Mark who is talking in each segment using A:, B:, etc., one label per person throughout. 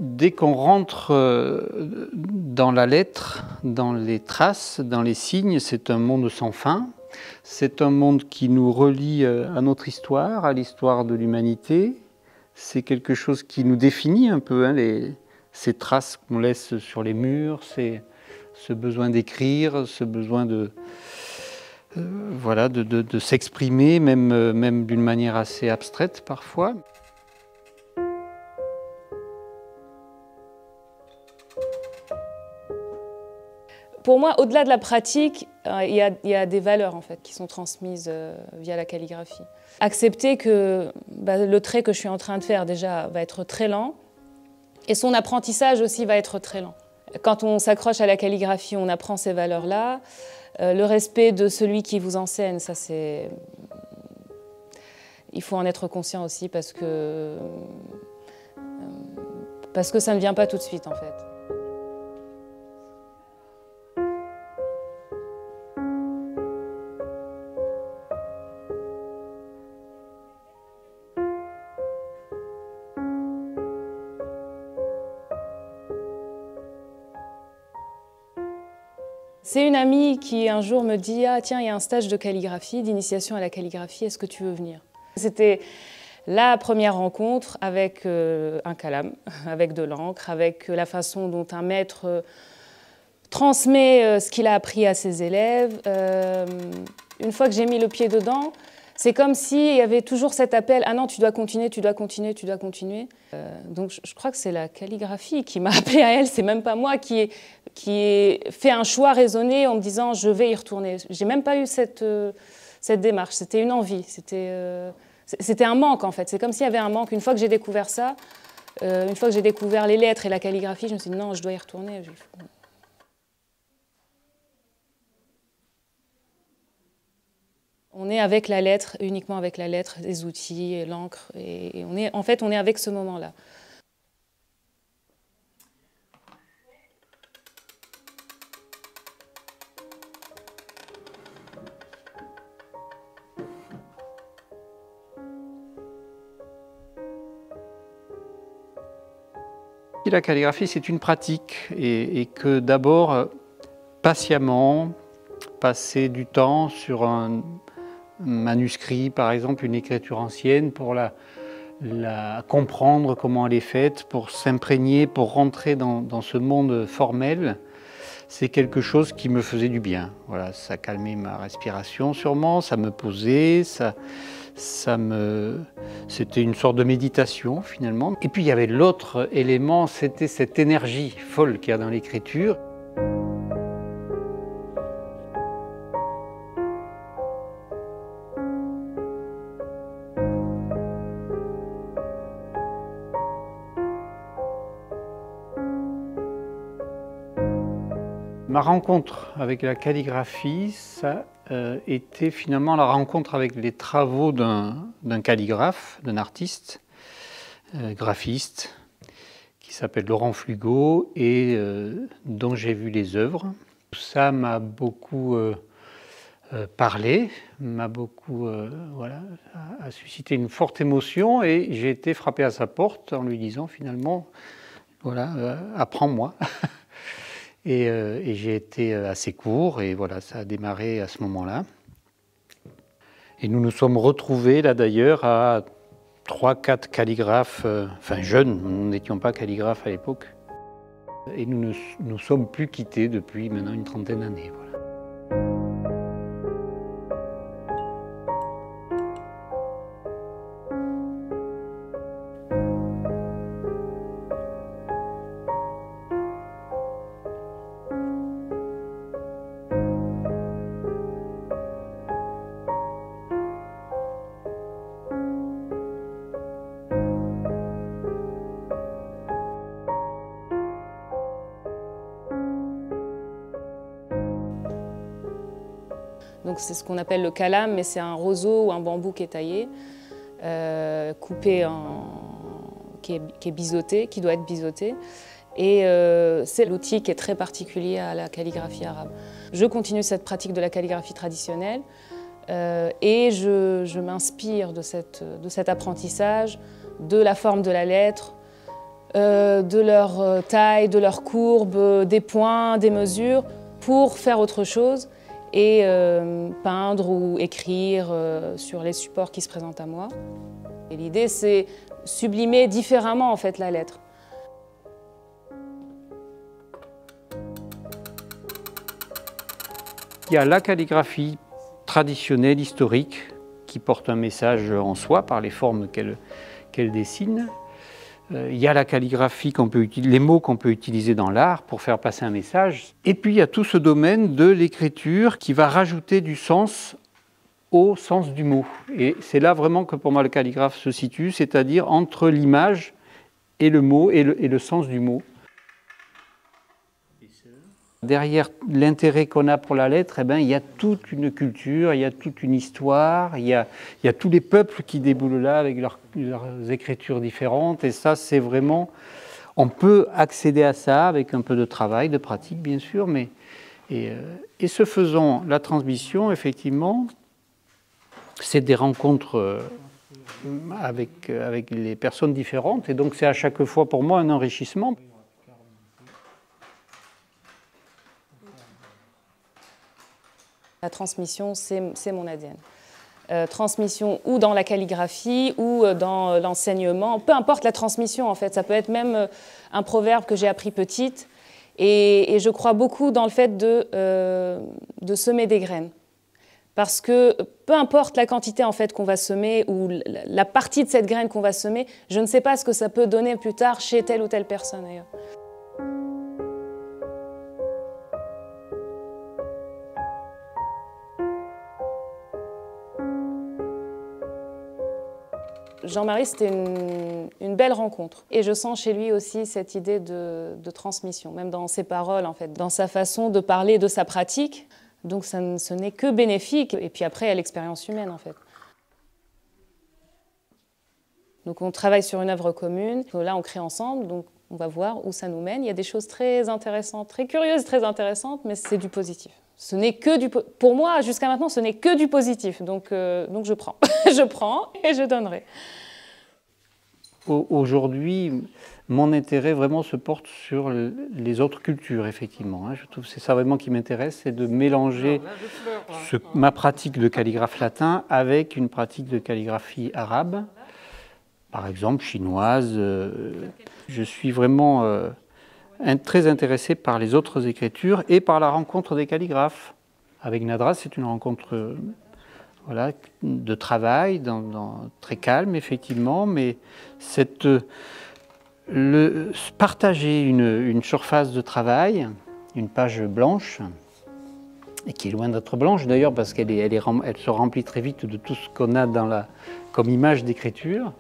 A: Dès qu'on rentre dans la lettre, dans les traces, dans les signes, c'est un monde sans fin. C'est un monde qui nous relie à notre histoire, à l'histoire de l'humanité. C'est quelque chose qui nous définit un peu, hein, ces traces qu'on laisse sur les murs, ce besoin d'écrire, ce besoin de s'exprimer, même d'une manière assez abstraite parfois.
B: Pour moi, au-delà de la pratique, il y a des valeurs en fait, qui sont transmises via la calligraphie. Accepter que le trait que je suis en train de faire déjà va être très lent et son apprentissage aussi va être très lent. Quand on s'accroche à la calligraphie, on apprend ces valeurs-là. Le respect de celui qui vous enseigne, ça c'est... Il faut en être conscient aussi parce que ça ne vient pas tout de suite en fait. C'est une amie qui un jour me dit « Ah tiens, il y a un stage de calligraphie, d'initiation à la calligraphie, est-ce que tu veux venir ?» C'était la première rencontre avec un calame, avec de l'encre, avec la façon dont un maître transmet ce qu'il a appris à ses élèves. Une fois que j'ai mis le pied dedans, c'est comme s'il y avait toujours cet appel « Ah non, tu dois continuer, tu dois continuer, tu dois continuer ». Donc je crois que c'est la calligraphie qui m'a appelée à elle, c'est même pas moi qui ai fait un choix raisonné en me disant « je vais y retourner ». J'ai même pas eu cette démarche, c'était une envie, c'était un manque en fait. C'est comme s'il y avait un manque. Une fois que j'ai découvert ça, une fois que j'ai découvert les lettres et la calligraphie, je me suis dit « non, je dois y retourner ». On est avec la lettre, uniquement avec la lettre, les outils, l'encre, et en fait, on est avec ce moment-là.
A: La calligraphie, c'est une pratique et que d'abord, patiemment, passer du temps sur un manuscrit, par exemple, une écriture ancienne, pour la comprendre comment elle est faite, pour s'imprégner, pour rentrer dans ce monde formel, c'est quelque chose qui me faisait du bien. Voilà, ça calmait ma respiration sûrement, ça me posait, c'était une sorte de méditation finalement. Et puis il y avait l'autre élément, c'était cette énergie folle qu'il y a dans l'écriture. Ma rencontre avec la calligraphie, ça était finalement la rencontre avec les travaux d'un calligraphe, d'un artiste, graphiste, qui s'appelle Laurent Flugo et dont j'ai vu les œuvres. Ça m'a beaucoup parlé, m'a beaucoup a suscité une forte émotion et j'ai été frappé à sa porte en lui disant finalement, voilà, apprends-moi. Et j'ai été assez court et voilà, ça a démarré à ce moment-là. Et nous nous sommes retrouvés là d'ailleurs à 3-4 calligraphes, enfin jeunes, nous n'étions pas calligraphes à l'époque. Et nous ne nous sommes plus quittés depuis maintenant une trentaine d'années. Voilà.
B: Donc c'est ce qu'on appelle le calame, mais c'est un roseau ou un bambou qui est taillé, coupé qui est biseauté, qui doit être biseauté. Et c'est l'outil qui est très particulier à la calligraphie arabe. Je continue cette pratique de la calligraphie traditionnelle et je m'inspire de cet apprentissage, de la forme de la lettre, de leur taille, de leur courbe, des points, des mesures, pour faire autre chose et peindre ou écrire sur les supports qui se présentent à moi. Et l'idée, c'est sublimer différemment en fait la lettre.
A: Il y a la calligraphie traditionnelle, historique, qui porte un message en soi par les formes qu'elle dessine. Il y a la calligraphie les mots qu'on peut utiliser dans l'art pour faire passer un message. Et puis il y a tout ce domaine de l'écriture qui va rajouter du sens au sens du mot. Et c'est là vraiment que pour moi le calligraphe se situe, c'est-à-dire entre l'image et le mot et le sens du mot. Derrière l'intérêt qu'on a pour la lettre, eh ben, il y a toute une culture, il y a toute une histoire, il y a tous les peuples qui déboulent là avec leurs écritures différentes. Et ça, c'est vraiment... On peut accéder à ça avec un peu de travail, de pratique, bien sûr. Et ce faisant, la transmission, effectivement, c'est des rencontres avec les personnes différentes. Et donc, c'est à chaque fois, pour moi, un enrichissement.
B: La transmission, c'est mon ADN. Transmission ou dans la calligraphie ou dans l'enseignement, peu importe la transmission en fait, ça peut être même un proverbe que j'ai appris petite et je crois beaucoup dans le fait de semer des graines. Parce que peu importe la quantité en fait qu'on va semer ou la partie de cette graine qu'on va semer, je ne sais pas ce que ça peut donner plus tard chez telle ou telle personne d'ailleurs. Jean-Marie, c'était une belle rencontre. Et je sens chez lui aussi cette idée de transmission, même dans ses paroles, en fait, dans sa façon de parler de sa pratique. Donc ce n'est que bénéfique. Et puis après, il y a l'expérience humaine, en fait. Donc on travaille sur une œuvre commune. Là, on crée ensemble, donc on va voir où ça nous mène. Il y a des choses très intéressantes, très curieuses, très intéressantes, mais c'est du positif. Ce n'est que pour moi, jusqu'à maintenant, ce n'est que du positif. Donc je prends. Je prends et je donnerai.
A: Aujourd'hui, mon intérêt vraiment se porte sur les autres cultures, effectivement. Je trouve que c'est ça vraiment qui m'intéresse, c'est de mélanger ma pratique de calligraphe latin avec une pratique de calligraphie arabe, par exemple chinoise. Je suis vraiment très intéressé par les autres écritures et par la rencontre des calligraphes. Avec Nadra, c'est une rencontre voilà, de travail, très calme effectivement, mais partager une surface de travail, une page blanche, et qui est loin d'être blanche d'ailleurs parce qu'elle se remplit très vite de tout ce qu'on a comme image d'écriture,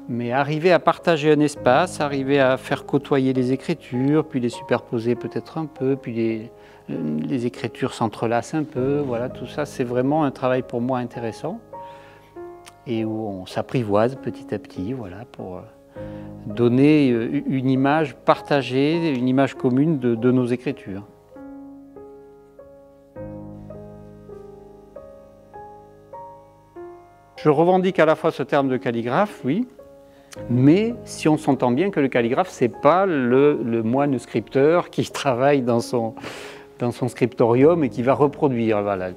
A: mais arriver à partager un espace, arriver à faire côtoyer les écritures, puis les superposer peut-être un peu, puis les écritures s'entrelacent un peu, voilà, tout ça c'est vraiment un travail pour moi intéressant et où on s'apprivoise petit à petit, voilà, pour donner une image partagée, une image commune de nos écritures. Je revendique à la fois ce terme de calligraphe, oui, mais si on s'entend bien que le calligraphe, ce n'est pas le moine scripteur qui travaille dans son scriptorium et qui va reproduire. Voilà.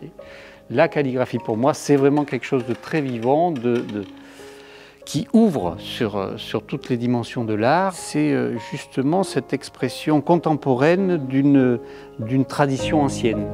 A: La calligraphie, pour moi, c'est vraiment quelque chose de très vivant, qui ouvre sur toutes les dimensions de l'art. C'est justement cette expression contemporaine d'une tradition ancienne.